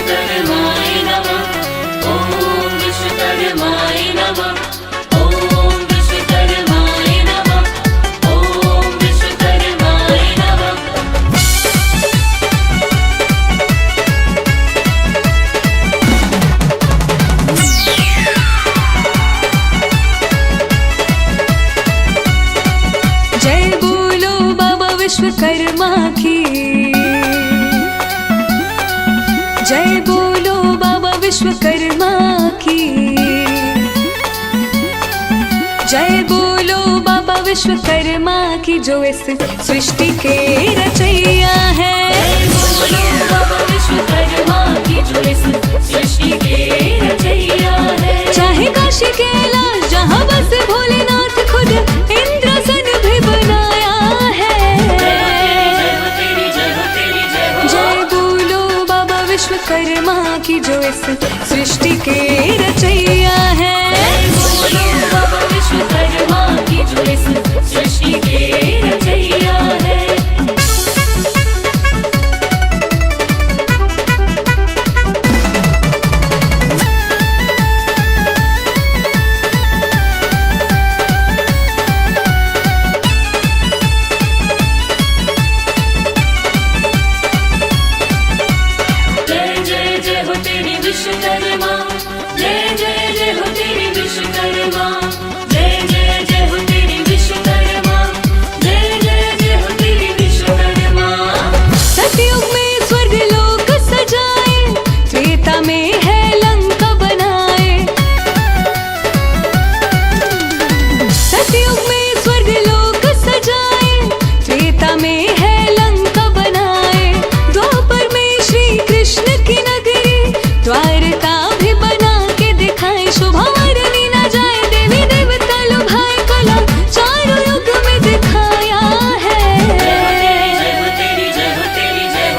विश्वकर्माय नमः। ॐ विश्वकर्माय नमः। ॐ विश्वकर्माय नमः। ॐ विश्वकर्माय नमः। जय बोलो बाबा विश्वकर्मा की। जय बोलो बाबा विश्वकर्मा की। जय बोलो बाबा विश्वकर्मा की, जो इस सृष्टि के रचैया है। जय बोलो बाबा विश्वकर्मा की, जो इस सृष्टि के रचैया है। चाहे काशी कैलाश जहाँ बस भोलेनाथ, खुद इंद्रासन भी बनाया है। जय बोलो बाबा विश्वकर्मा की, जो इस सृष्टि के रचैया है। जय बोलो बाबा विश्वकर्मा की, जो इस सृष्टि के रचैया है। विश्वकर्मा जय जय जय हो तेरी विश्वकर्मा। जय जय जय हो तेरी विश्वकर्मा। जय जय जय हो तेरी विश्वकर्मा। सतयुग में स्वर्ग लोक सजाए, त्रेता में है लंका बनाए। सतयुग में स्वर्ग लोक सजाए, त्रेता में है लंका बनाए। द्वापर में श्री कृष्ण की नगरी, द्वारका भी बना के दिखाए। शोभा वर्णी न जाए, देवी देवता लुभाए, कला चारों युग में दिखाया है।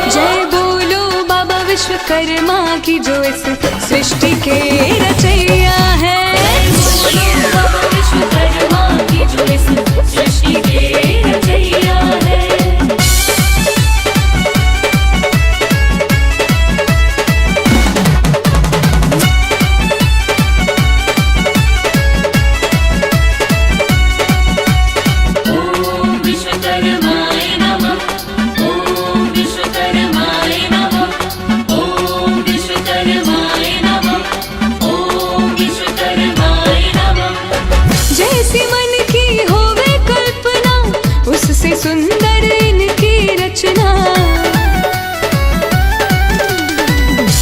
जय बोलो बाबा विश्वकर्मा की, जो इस सृष्टि के रचैया है। जय बोलो बाबा विश्वकर्मा की, जो इस सृष्टि के रचैया है। सुंदर इनकी रचना,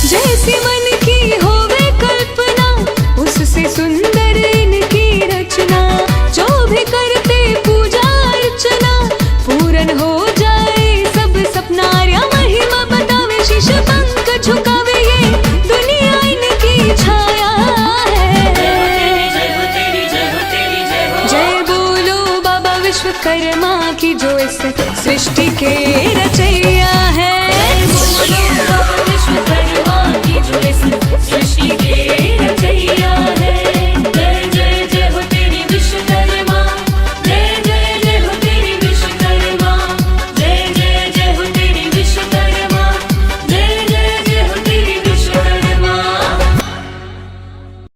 जैसी मन की होवे कल्पना, उससे सुंदर इनकी रचना। जो भी करते पूजा अर्चना, पूर्ण हो जाए सब सपना। आर्या महिमा बतावे, शीश पंख झुकावे, ये दुनिया इनकी छाया है। जय बोलो बाबा विश्वकर्मा की, जो इस सृष्टि के रचैया